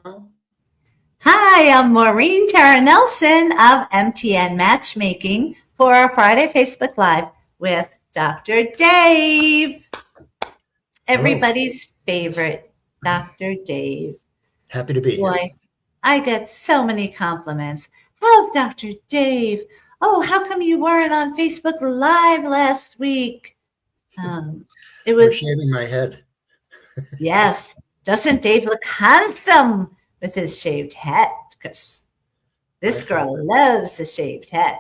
Hi, I'm Maureen Tara Nelson of MTN Matchmaking for our Friday Facebook Live with Dr. Dave. Everybody's favorite, Dr. Dave. Happy to be here. Boy, I get so many compliments. How's Dr. Dave? Oh, how come you weren't on Facebook Live last week? It We're was, shaving my head. yes. Doesn't Dave look handsome with his shaved head? Because this girl loves a shaved head.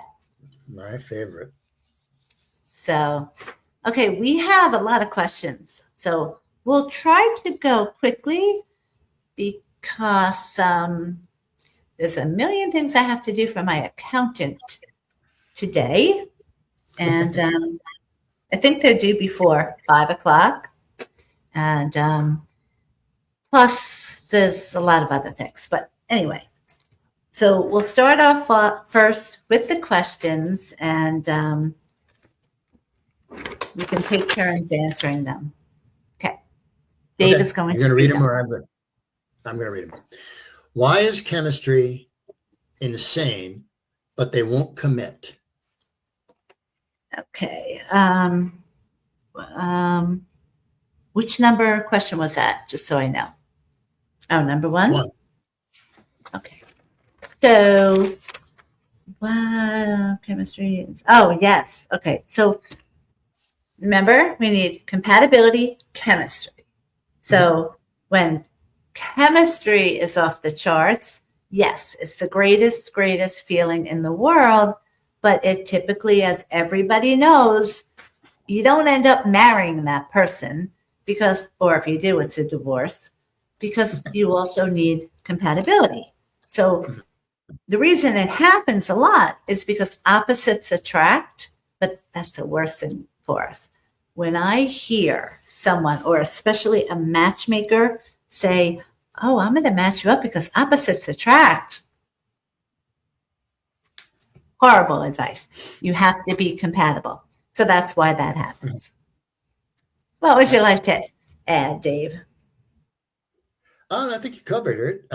My favorite. So, okay, we have a lot of questions. So we'll try to go quickly because there's a million things I have to do for my accountant today. And I think they're due before 5 o'clock. And plus, there's a lot of other things. But anyway, so we'll start off first with the questions, and we can take turns answering them. Okay. Dave is going to read them, or I'm going to read them. Why is chemistry insane, but they won't commit? Okay. Which number question was that? Just so I know. Oh, number one? Okay. So, chemistry is, oh, yes. Okay. So, remember, we need compatibility, chemistry. So, when chemistry is off the charts, yes, it's the greatest feeling in the world. But it typically, as everybody knows, you don't end up marrying that person because, or if you do, it's a divorce, because you also need compatibility. So the reason it happens a lot is because opposites attract, but that's the worst thing for us. When I hear someone, or especially a matchmaker, say, oh, I'm going to match you up because opposites attract. Horrible advice. You have to be compatible. So that's why that happens. What would you like to add, Dave? I think you covered it.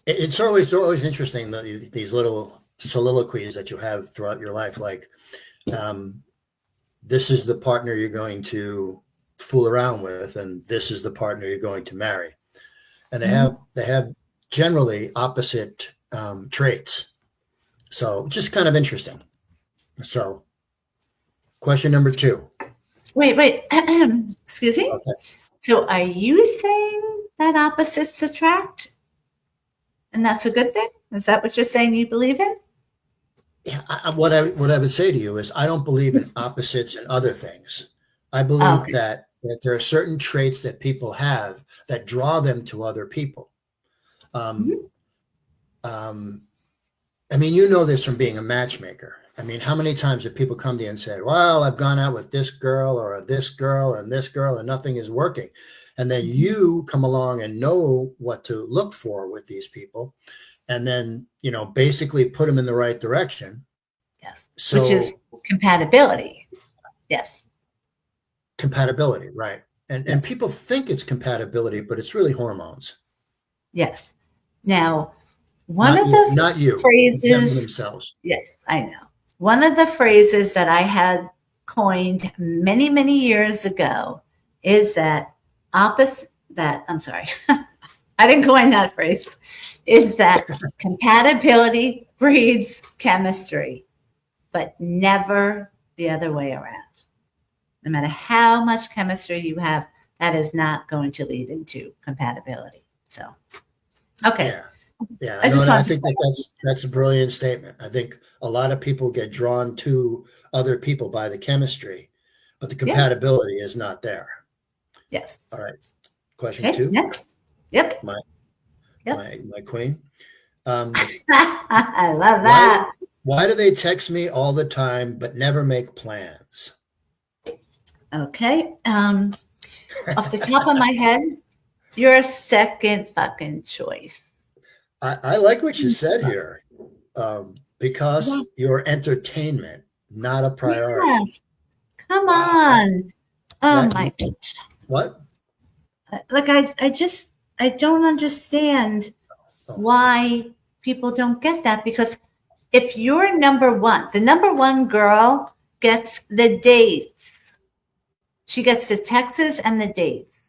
It's always interesting, these little soliloquies that you have throughout your life, like this is the partner you're going to fool around with, and this is the partner you're going to marry, and they have generally opposite traits. So just kind of interesting. So question number 2. Wait. Excuse me? Okay. So are you saying that opposites attract? And that's a good thing? Is that what you're saying you believe in? Yeah, what I would say to you is I don't believe in opposites and other things. I believe that there are certain traits that people have that draw them to other people. I mean, you know this from being a matchmaker. I mean, how many times have people come to you and said, well, I've gone out with this girl or this girl and this girl and nothing is working. And then you come along and know what to look for with these people. And then, basically put them in the right direction. Yes. So, which is compatibility. Yes. Compatibility, right. And people think it's compatibility, but it's really hormones. Not the phrases themselves. Yes, I know. One of the phrases that I had coined many, many years ago is I didn't coin that phrase, is that compatibility breeds chemistry, but never the other way around. No matter how much chemistry you have, that is not going to lead into compatibility. So, okay. Yeah, I think that's a brilliant statement. I think a lot of people get drawn to other people by the chemistry, but the compatibility is not there. Yes. All right. Question 2. Next. Yep. My queen. I love that. Why do they text me all the time but never make plans? Okay. Off the top of my head, you're a second fucking choice. I like what you said here, because you're entertainment, not a priority. Yes. Come on. Oh my gosh. What? Like I I don't understand why people don't get that, because if you're number one, the number one girl gets the dates. She gets the texts and the dates.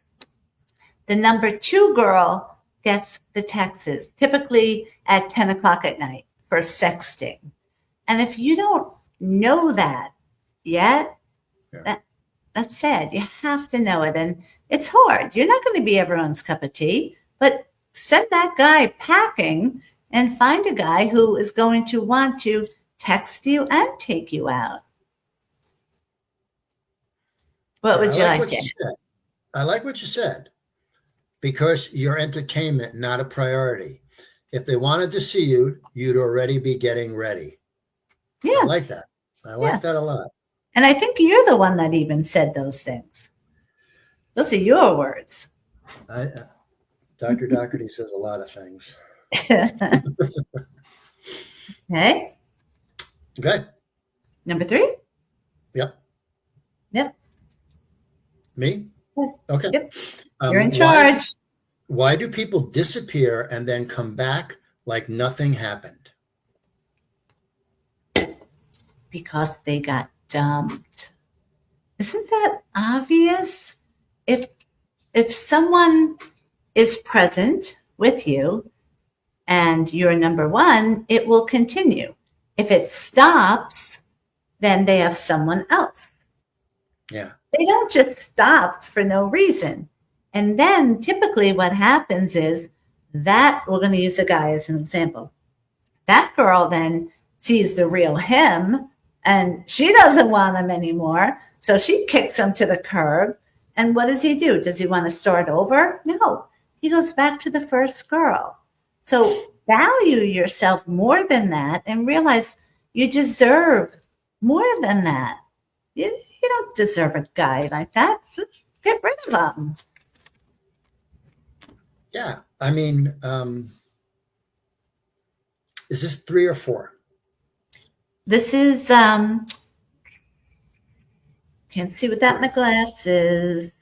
The number two girl gets the texts, typically at 10 o'clock at night for sexting. And if you don't know that yet, that's sad. You have to know it. And it's hard. You're not going to be everyone's cup of tea, but send that guy packing and find a guy who is going to want to text you and take you out. What would you like to say? I like what you said, because your entertainment, not a priority. If they wanted to see you, you'd already be getting ready. Yeah. I like that. I like that a lot. And I think you're the one that even said those things. Those are your words. Dr. Doherty says a lot of things. Okay. Okay. Number 3? Yep. Me? Okay. Yep. You're in charge. Why do people disappear and then come back like nothing happened? Because they got dumped. Isn't that obvious? If someone is present with you and you're number one, it will continue. If it stops, then they have someone else. Yeah. They don't just stop for no reason. And then typically what happens is that, we're going to use a guy as an example. That girl then sees the real him and she doesn't want him anymore. So she kicks him to the curb. And what does he do? Does he want to start over? No. He goes back to the first girl. So value yourself more than that and realize you deserve more than that. You don't deserve a guy like that. Just get rid of him. Yeah. I mean, is this 3 or 4? This is, can't see without my glasses.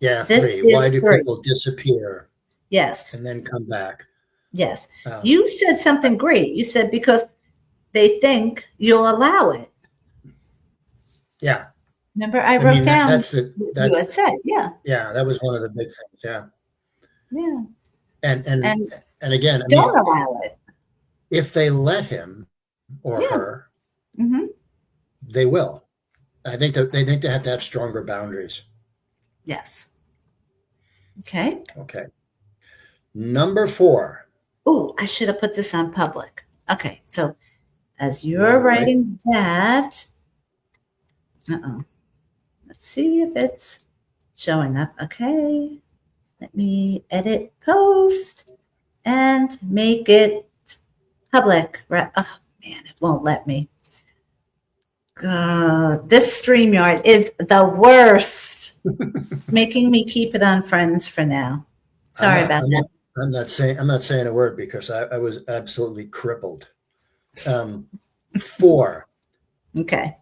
Yeah, This 3. Why is do 3. people disappear? Yes. And then come back? Yes. You said something great. You said because they think you'll allow it. Yeah. Remember, I wrote down you had said, yeah. Yeah, that was one of the big things. Yeah. Yeah. And again, don't allow it. If they let him or her, they will. I think that they have to have stronger boundaries. Yes. Okay. Okay. Number 4. Oh, I should have put this on public. Okay. So as you're writing that, let's see if it's showing up. Okay. Let me edit post and make it public. Right. Oh man, it won't let me. This StreamYard is the worst. Making me keep it on Friends for now. Sorry about that. I'm not saying a word because I was absolutely crippled. 4. Okay.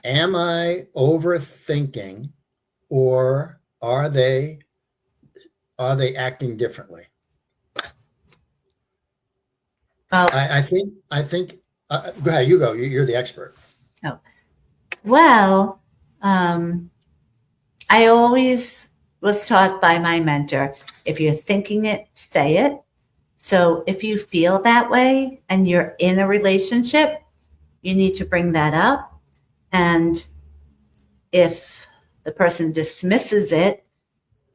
Am I overthinking, or are they acting differently? I think. Go ahead. You go. You're the expert. Oh, well, I always was taught by my mentor, if you're thinking it, say it. So if you feel that way and you're in a relationship, you need to bring that up. And if the person dismisses it,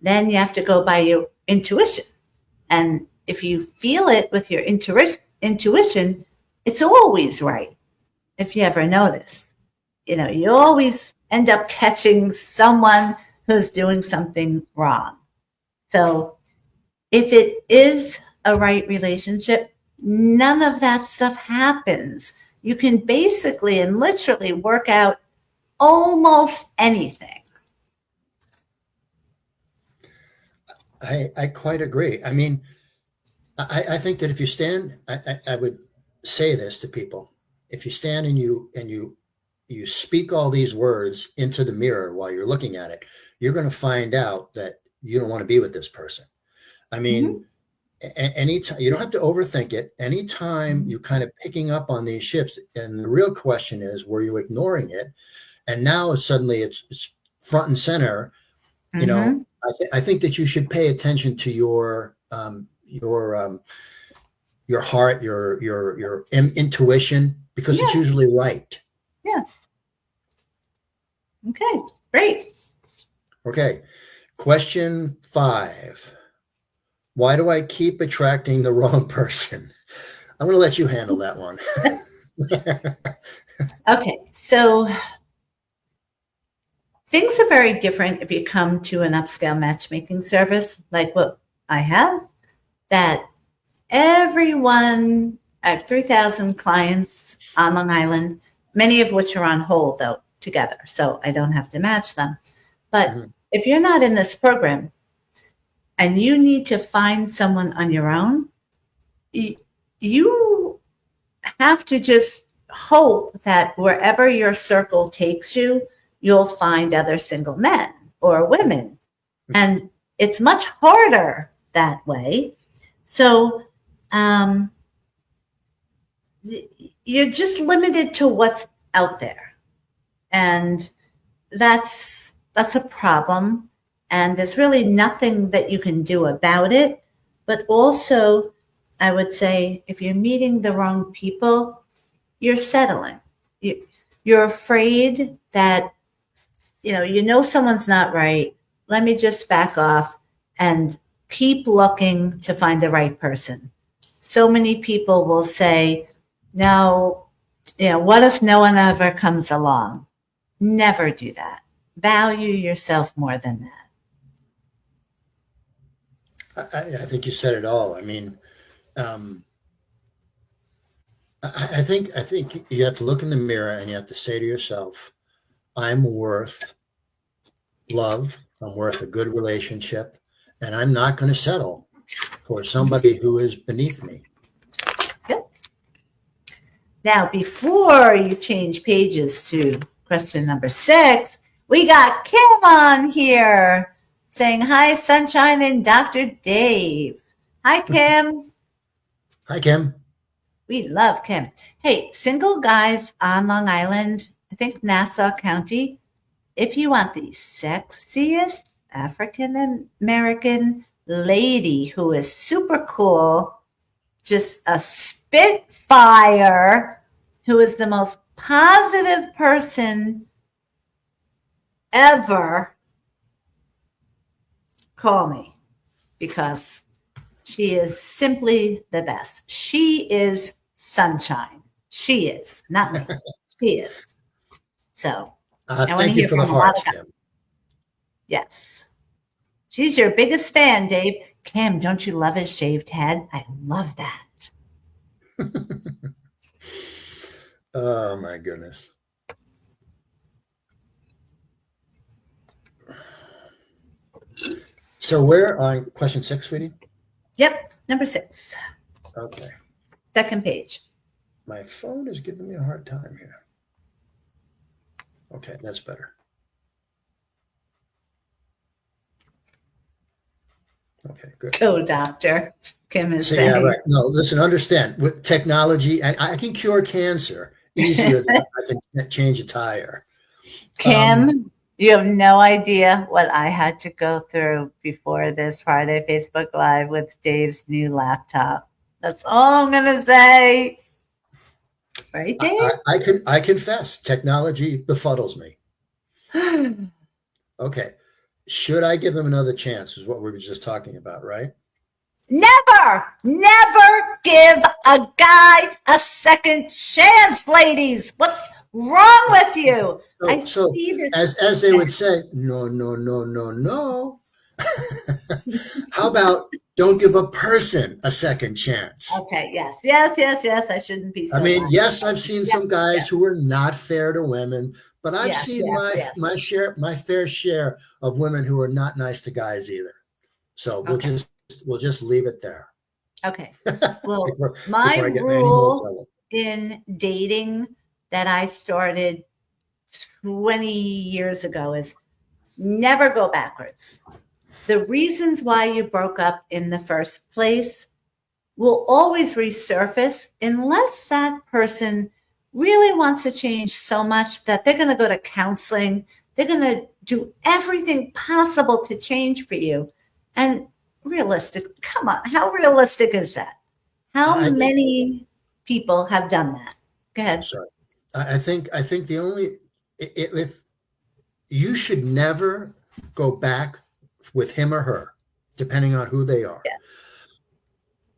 then you have to go by your intuition. And if you feel it with your intuition, it's always right. If you ever notice, you always end up catching someone who's doing something wrong. So if it is a right relationship, none of that stuff happens. You can basically and literally work out almost anything. I quite agree. I mean, I think that if you stand, I would say this to people: if you stand and you speak all these words into the mirror while you're looking at it, you're going to find out that you don't want to be with this person. I mean, anytime you don't have to overthink it. Anytime you're kind of picking up on these shifts, and the real question is, were you ignoring it? And now suddenly it's front and center. You know, Mm-hmm. I think that you should pay attention to your heart, your intuition, because it's Yeah. usually right. Yeah. Okay. Great. Okay. Question 5. Why do I keep attracting the wrong person? I'm going to let you handle that one. Okay. So things are very different if you come to an upscale matchmaking service like what I have, that everyone, I have 3,000 clients on Long Island, many of which are on hold though together. So I don't have to match them. But Mhm. if you're not in this program and you need to find someone on your own, you have to just hope that wherever your circle takes you, you'll find other single men or women. And it's much harder that way. So um, you're just limited to what's out there. And that's a problem. And there's really nothing that you can do about it. But also, I would say if you're meeting the wrong people, you're settling. You're afraid that, you know someone's not right. Let me just back off and keep looking to find the right person. So many people will say, no, what if no one ever comes along? Never do that. Value yourself more than that. I think you said it all. I mean, um, I think you have to look in the mirror and you have to say to yourself, I'm worth love. I'm worth a good relationship, and I'm not going to settle for somebody who is beneath me. Good. Now, before you change pages to question number 6, we got Kim on here saying, hi, Sunshine and Dr. Dave. Hi, Kim. Hi, Kim. We love Kim. Hey, single guys on Long Island, I think Nassau County, if you want the sexiest African American lady who is super cool, just a spitfire, who is the most positive person ever, call me, because she is simply the best. She is sunshine. She is, not me. She is. So I want to Thank you hear for the from a lot hearts, of guys. Kim. Yes. She's your biggest fan, Dave. Kim, don't you love his shaved head? I love that. Oh my goodness. So we're on question 6, sweetie. Yep. Number 6. Okay. Second page. My phone is giving me a hard time here. Okay, that's better. Okay, good. Go, doctor. Kim is So saying. yeah, right. No, listen, understand with technology, and I can cure cancer easier than I can change a tire. Kim, you have no idea what I had to go through before this Friday Facebook Live with Dave's new laptop. That's all I'm going to say. Right, Dave? I confess, technology befuddles me. Okay. Should I give them another chance is what we were just talking about, right? Never give a guy a second chance, ladies. What's wrong with you? I So see this. as they would say, no, no, no, no, no. How about don't give a person a second chance? Okay, yes. I shouldn't be so I mean, loud. yes, I've seen Yes, some guys yes, who are not fair to women, but I've yes, seen yes. my fair share of women who are not nice to guys either. So Okay. we'll just leave it there Okay. Well, before my I get in any more rule trouble. in dating that I started 20 years ago is never go backwards. the reasons why you broke up in the first place will always resurface unless that person really wants to change so much that they're going to go to counseling. They're going to do everything possible to change for you. And realistic, come on, how realistic is that? How many people have done that? Go ahead. Sorry. I think the only, if you should never go back with him or her, depending on who they are. Yeah.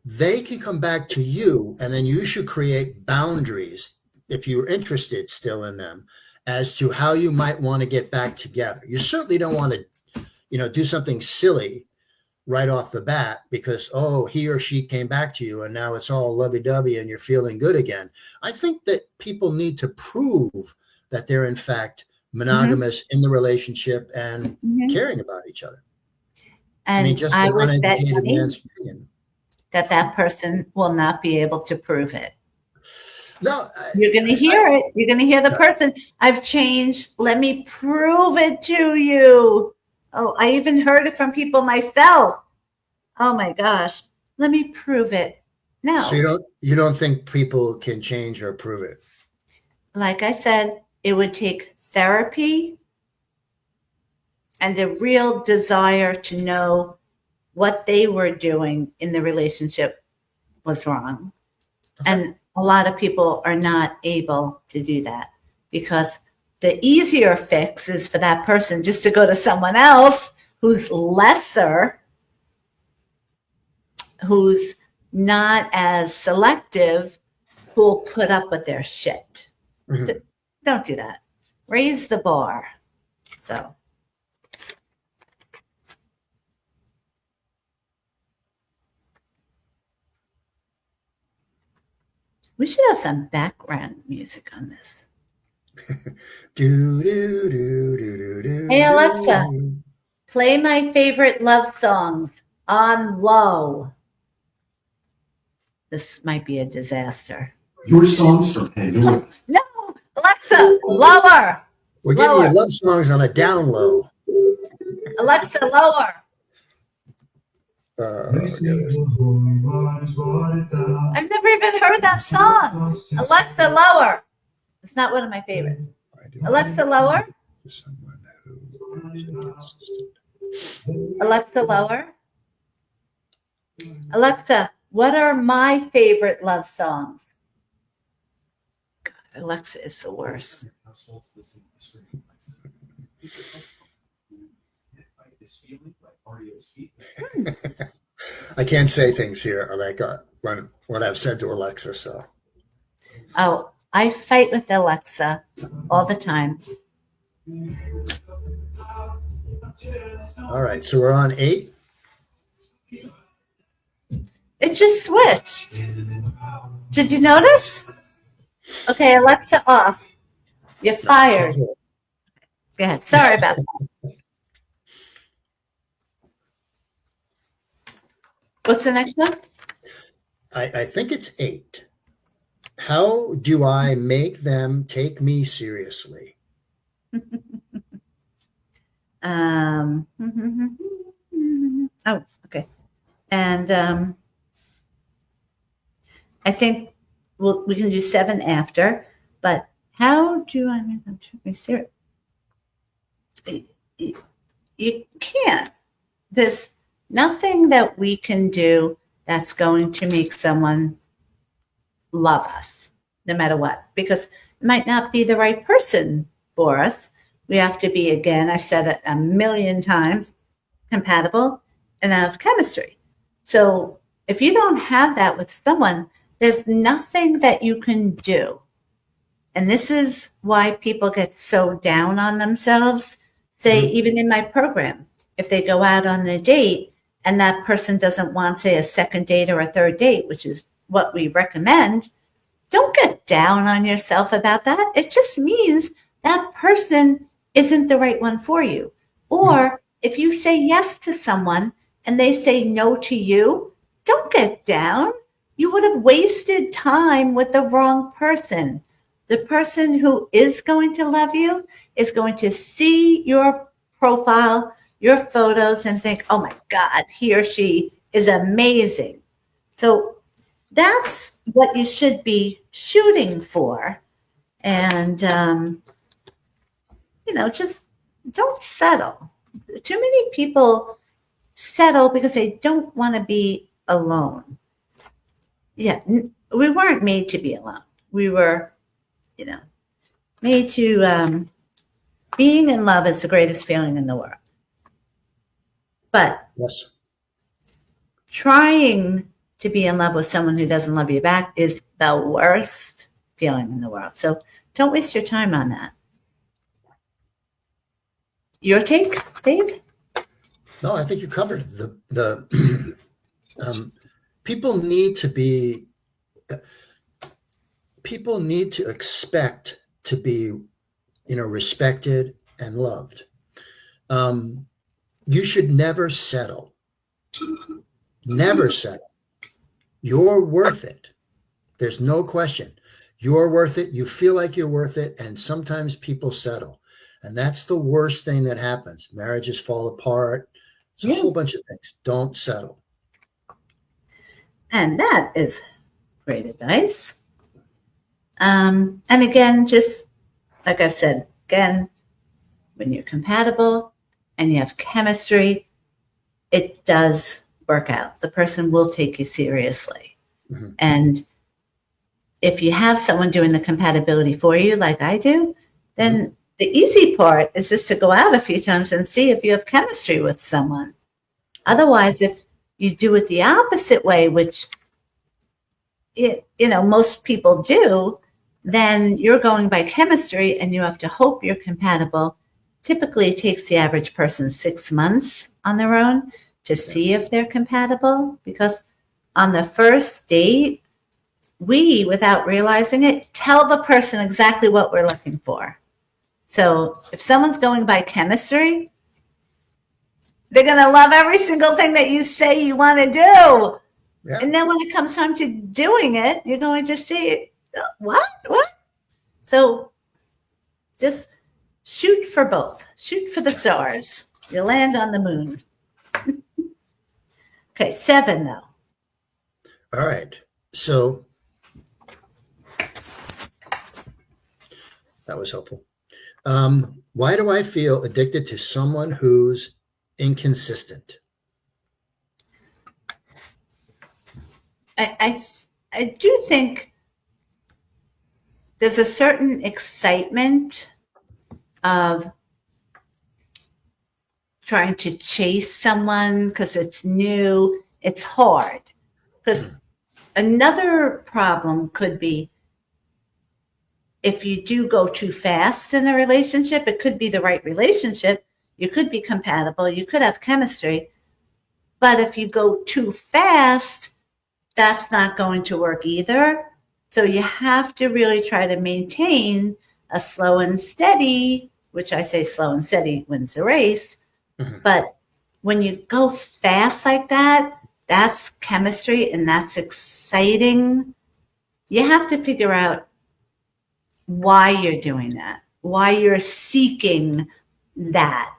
They can come back to you, and then you should create boundaries if you're interested still in them as to how you might want to get back together. You certainly don't want to, do something silly right off the bat because, oh, he or she came back to you and now it's all lovey-dovey and you're feeling good again. I think that people need to prove that they're in fact monogamous in the relationship and caring about each other. And just I an would bet uneducated money man's opinion. that person will not be able to prove it. No, you're going to hear it. You're going to hear the person. I've changed. Let me prove it to you. Oh, I even heard it from people myself. Oh my gosh. Let me prove it. No. So you don't think people can change or prove it? Like I said, it would take therapy and a real desire to know what they were doing in the relationship was wrong. Okay. And a lot of people are not able to do that because the easier fix is for that person just to go to someone else who's lesser, who's not as selective, who'll put up with their shit. Mm-hmm. Don't do that. Raise the bar. So. We should have some background music on this. Hey, Alexa, play my favorite love songs on low. This might be a disaster. Your songs from Pandora. No, Alexa, lower. We're getting your love songs on a down low. Alexa, lower. I've never even heard that song. Alexa, lower. It's not one of my favorites. Alexa, lower. Alexa, lower. Alexa, what are my favorite love songs? God, Alexa is the worst. I can't say things here like what I've said to Alexa. So. Oh, I fight with Alexa all the time. All right, so we're on 8. It just switched. Did you notice? Okay, Alexa off. You're fired. Go ahead. Sorry about that. What's the next one? I think it's 8. How do I make them take me seriously? Oh, okay. And I think we can do 7 after, but how do I make them take me serious? You can't. There's nothing that we can do that's going to make someone love us, no matter what, because it might not be the right person for us. We have to be, again, I've said it a million times, compatible and have chemistry. So if you don't have that with someone, there's nothing that you can do. And this is why people get so down on themselves. Say, even in my program, if they go out on a date and that person doesn't want, say, a second date or a third date, which is what we recommend, don't get down on yourself about that. It just means that person isn't the right one for you. Or if you say yes to someone and they say no to you, don't get down. You would have wasted time with the wrong person. The person who is going to love you is going to see your profile, your photos and think, oh my God, he or she is amazing. So that's what you should be shooting for. And, just don't settle. Too many people settle because they don't want to be alone. Yeah, we weren't made to be alone. We were, made to, being in love is the greatest feeling in the world. But Yes. trying to be in love with someone who doesn't love you back is the worst feeling in the world. So don't waste your time on that. Your take, Dave? No, I think you covered the people need to expect to be, respected and loved. You should never settle. Never settle. You're worth it. There's no question. You're worth it. You feel like you're worth it. And sometimes people settle. And that's the worst thing that happens. Marriages fall apart. It's a whole bunch of things. Don't settle. And that is great advice. And again, just like I've said, again, when you're compatible and you have chemistry, it does work out. The person will take you seriously. Mm-hmm. And if you have someone doing the compatibility for you, like I do, then the easy part is just to go out a few times and see if you have chemistry with someone. Otherwise, if you do it the opposite way, which most people do, then you're going by chemistry and you have to hope you're compatible. Typically, it takes the average person 6 months on their own to see if they're compatible, because on the first date, we, without realizing it, tell the person exactly what we're looking for. So if someone's going by chemistry, they're going to love every single thing that you say you want to do. Yeah. And then when it comes time to doing it, you're going to see, what? So just shoot for both. Shoot for the stars. You land on the moon. Okay, 7 though. All right. So that was helpful. Why do I feel addicted to someone who's inconsistent? I do think there's a certain excitement of trying to chase someone because it's new. It's hard. Because another problem could be if you do go too fast in a relationship, it could be the right relationship. You could be compatible. You could have chemistry. But if you go too fast, that's not going to work either. So you have to really try to maintain a slow and steady, which I say slow and steady wins the race. Mm-hmm. But when you go fast like that, that's chemistry and that's exciting. You have to figure out why you're doing that, why you're seeking that.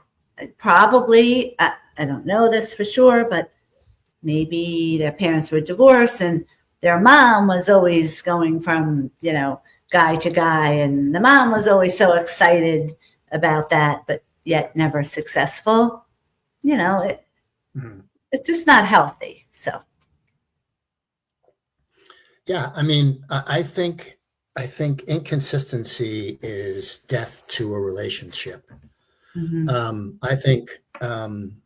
Probably, I don't know this for sure, but maybe their parents were divorced and their mom was always going from, guy to guy. And the mom was always so excited about that, but yet never successful. It's just not healthy. So. Yeah. I mean, I think inconsistency is death to a relationship. Mm-hmm. I think, and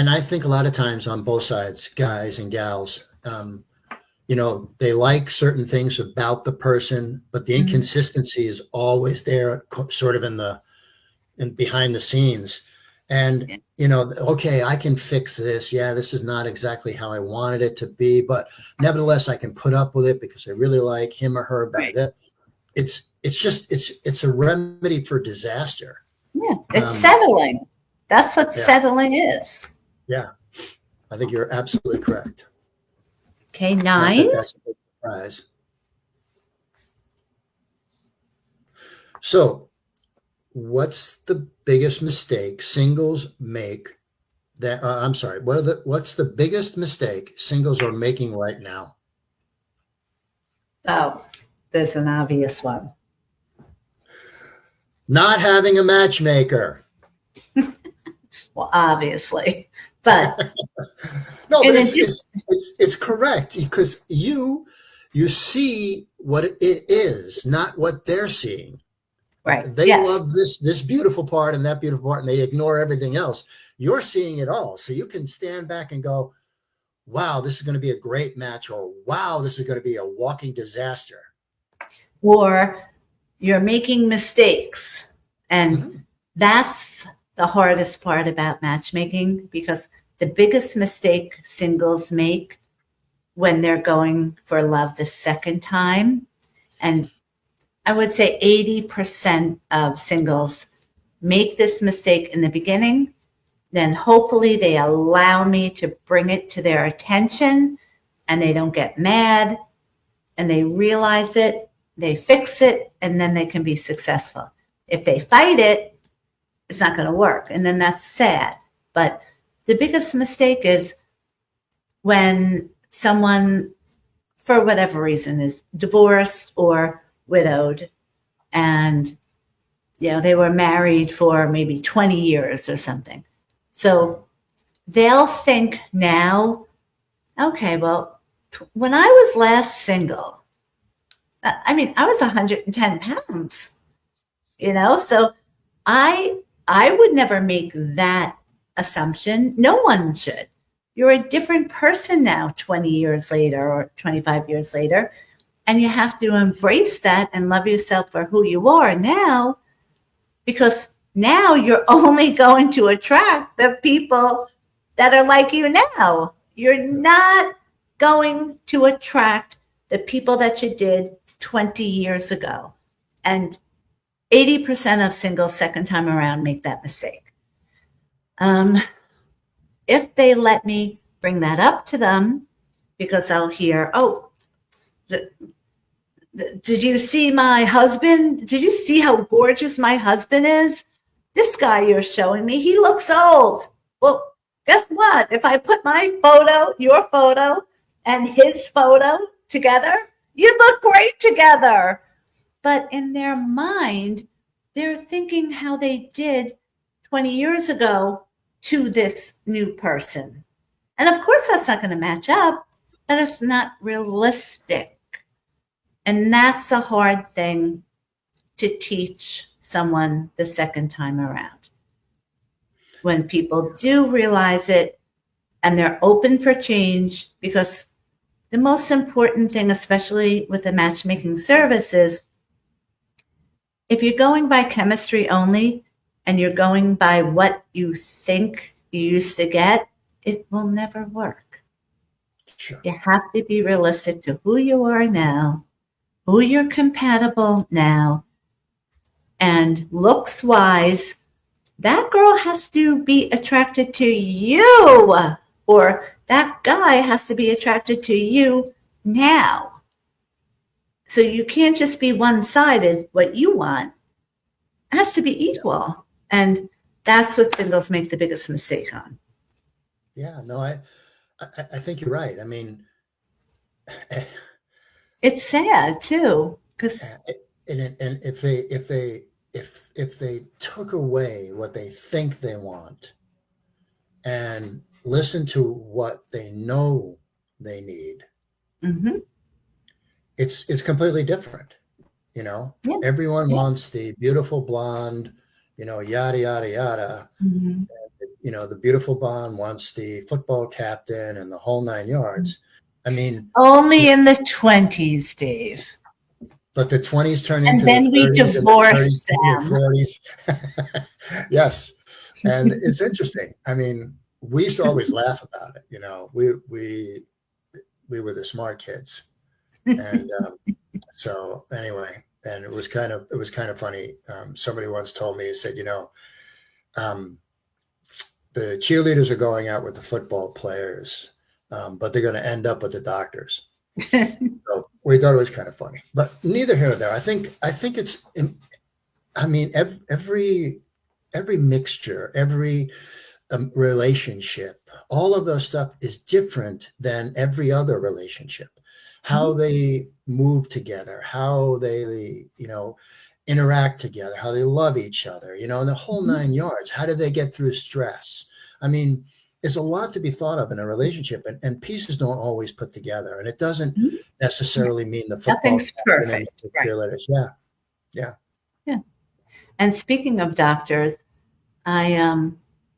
I think a lot of times on both sides, guys and gals, they like certain things about the person, but the inconsistency is always there, sort of in behind the scenes. And, okay, I can fix this. Yeah, this is not exactly how I wanted it to be, but nevertheless, I can put up with it because I really like him or her about it. It's a remedy for disaster. Yeah, it's settling. That's what settling is. Yeah, I think you're absolutely correct. Okay, 9. That's a big surprise. So, what's the biggest mistake singles make that I'm sorry, what's the biggest mistake singles are making right now? Oh, there's an obvious one. Not having a matchmaker. Well, obviously, but No, but in it's correct because you see what it is, not what they're seeing. right. They Yes. love this beautiful part and that beautiful part, and they ignore everything else. You're seeing it all, so you can stand back and go, "Wow, this is going to be a great match," or "Wow, this is going to be a walking disaster." Or you're making mistakes. And Mhm. that's the hardest part about matchmaking, because the biggest mistake singles make when they're going for love the second time, and I would say 80% of singles make this mistake in the beginning, then hopefully they allow me to bring it to their attention and they don't get mad and they realize it, they fix it, and then they can be successful. If they fight it, it's not going to work. And then that's sad. But the biggest mistake is when someone, for whatever reason, is divorced or widowed, and they were married for maybe 20 years or something. So they'll think now, okay, well, when I was last single, I was 110 pounds, so I would never make that assumption. No one should. You're a different person now 20 years later or 25 years later, and you have to embrace that and love yourself for who you are now, because now you're only going to attract the people that are like you now. You're not going to attract the people that you did 20 years ago. And 80% of singles second time around make that mistake. If they let me bring that up to them, because I'll hear, oh, did you see my husband? Did you see how gorgeous my husband is? This guy you're showing me, he looks old. Well, guess what? If I put my photo, your photo, and his photo together, you look great together. But in their mind, they're thinking how they did 20 years ago to this new person. And of course, that's not going to match up, but it's not realistic. And that's a hard thing to teach someone the second time around. When people do realize it and they're open for change, because the most important thing, especially with a matchmaking service, is if you're going by chemistry only and you're going by what you think you used to get, it will never work. Sure. You have to be realistic to who you are now, who you're compatible now, and looks wise, that girl has to be attracted to you, or that guy has to be attracted to you now. So you can't just be one-sided. What you want has to be equal. And that's what singles make the biggest mistake on. Yeah, no, I think you're right. I mean, It's sad too, because and if they took away what they think they want and listen to what they know they need, it's completely different. Yeah. Everyone wants the beautiful blonde, yada yada yada. The beautiful blonde wants the football captain and the whole 9 yards. I mean, only in the 20s, Dave. but the 20s turn And into then the we 30s and divorced the 30s and them. 40s. Yes. And it's interesting. I mean, we used to always laugh about it. We were the smart kids. And so anyway, and it was kind of funny. Somebody once told me, he said, the cheerleaders are going out with the football players, but they're going to end up with the doctors. So we thought it was kind of funny, but neither here nor there. I think it's I mean, every mixture, every relationship, all of those stuff is different than every other relationship. How Mhm. they move together, how they, interact together, how they love each other, and the whole Mhm. 9 yards. How do they get through stress? I mean, there's a lot to be thought of in a relationship, and pieces don't always put together. And it doesn't Mhm. necessarily mean the football Nothing's captain and perfect. the Right. cheerleaders. Yeah, yeah. Yeah. And speaking of doctors, I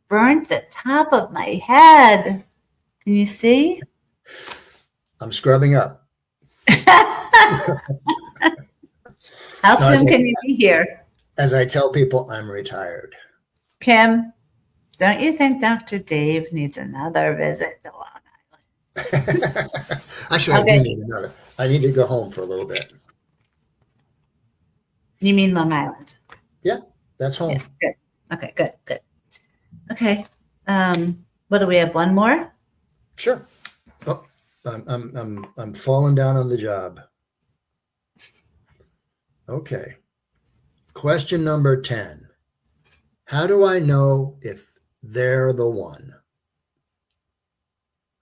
burnt the top of my head. Can you see? I'm scrubbing up. How No, soon can you be here? as I tell people, I'm retired. Kim, don't you think Dr. Dave needs another visit to Long Actually, I Island? do Okay. need another. I need to go home for a little bit. You mean Long Island? Yeah, that's Yeah, home. good. Okay, good, good. Okay. What do we have? One more? Sure. Oh, I'm falling down on the job. Okay. Question number 10. How do I know if they're the one?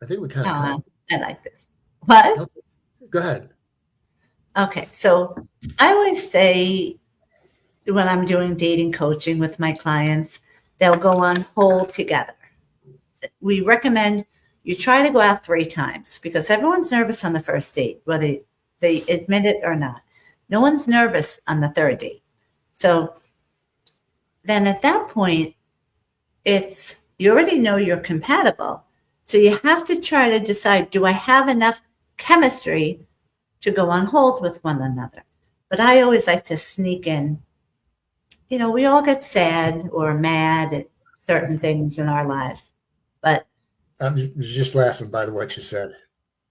I think we kind of covered. I like this. What? Okay, go ahead. Okay, so I always say when I'm doing dating coaching with my clients, they'll go on hold together. We recommend you try to go out 3 times because everyone's nervous on the first date, whether they admit it or not. No one's nervous on the third date. So then at that point, it's you already know you're compatible. So you have to try to decide, do I have enough chemistry to go on hold with one another? But I always like to sneak in, we all get sad or mad at certain things in our lives. But I'm just laughing by what you said.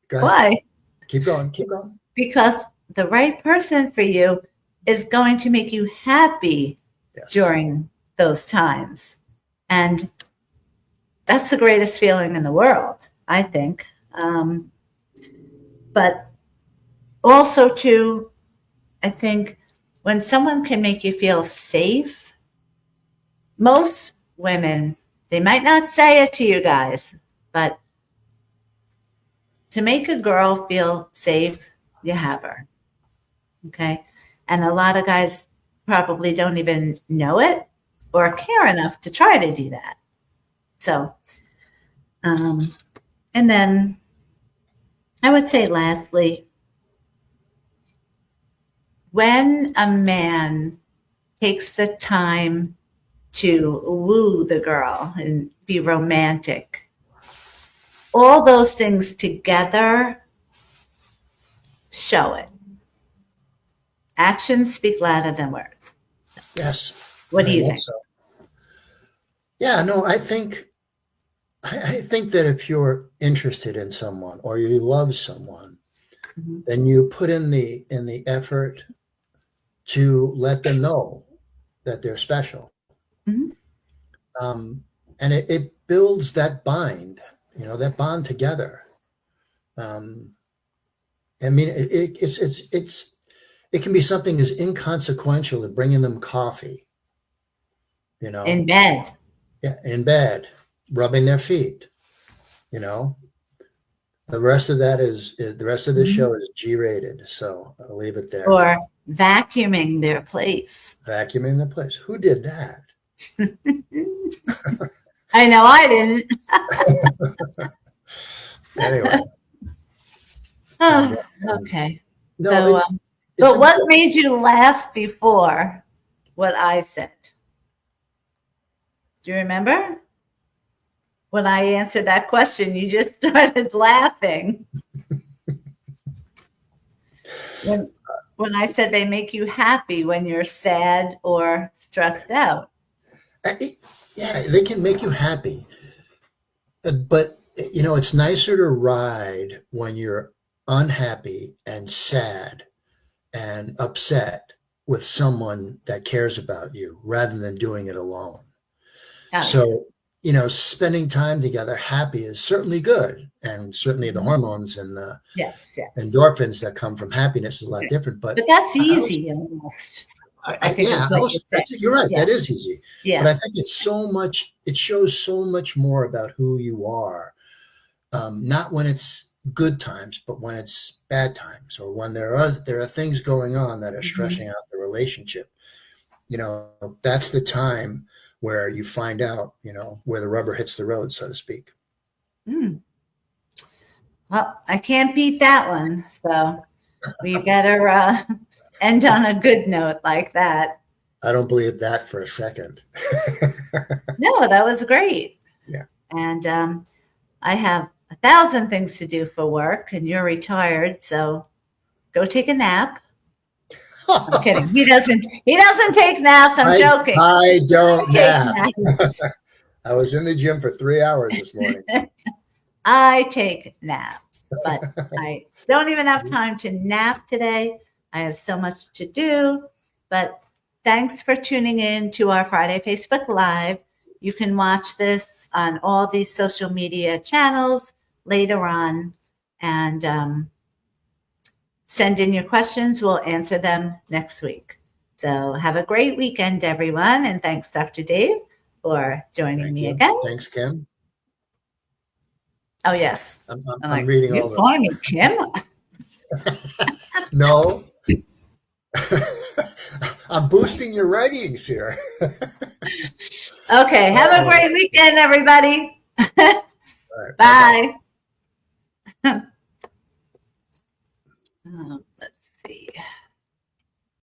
Go ahead. why? Keep going. Keep going. Because the right person for you is going to make you happy Yes. during those times. And that's the greatest feeling in the world, I think. But also, too, I think when someone can make you feel safe, most women, they might not say it to you guys, but to make a girl feel safe, you have her. Okay. And a lot of guys probably don't even know it or care enough to try to do that. So, and then I would say, lastly, when a man takes the time to woo the girl and be romantic, all those things together show it. Actions speak louder than words. Yes. What do Very you much think? so. Yeah, no, I think that if you're interested in someone or you love someone, Mhm. then you put in the effort to let them know that they're special. Mhm. Um, and it builds that that bond together. Um, I mean, it can be something as inconsequential as bringing them coffee, you know, In bed. yeah, in bed, rubbing their feet, you know. The rest of the rest of this Mhm. show is G-rated, so I'll leave it there. Or vacuuming their place. Vacuuming the place. Who did that? I know I didn't. Anyway, Oh, um, okay. no, So, it's but what important. made you laugh before what I said? Do you remember? When I answered that question, you just started laughing. When, when I said they make you happy when you're sad or stressed out. Yeah, they can make you happy, but it's nicer to ride when you're unhappy and sad and upset with someone that cares about you rather than doing it alone. Oh, yeah. So, spending time together happy is certainly good. And certainly the Mhm. hormones and the Yes, yes. endorphins that come from happiness is a lot Okay. different. But But that's I was, easy almost. I think Yeah, it's like you said. you're right. Yeah. That is easy. Yeah. But I think it's so much, it shows so much more about who you are. Not when it's good times, but when it's bad times, or when there are things going on that are stressing out the relationship. That's the time where you find out, where the rubber hits the road, so to speak. Mm. Well, I can't beat that one. So we better end on a good note like that. I don't believe that for a second. No, that was great. Yeah. And I have 1,000 things to do for work, and you're retired, so go take a nap. I'm kidding. He doesn't take naps. I'm joking. I don't Take nap. I was in the gym for 3 hours this morning. I take naps, but I don't even have time to nap today. I have so much to do. But thanks for tuning in to our Friday Facebook Live. You can watch this on all these social media channels later on, and send in your questions. We'll answer them next week. So have a great weekend, everyone. And thanks, Dr. Dave, for joining me again. Thanks, Kim. Oh, yes. I'm reading all the. You're calling me Kim? No. I'm boosting your ratings here. Okay. Have a great weekend, everybody. Right, bye. Oh.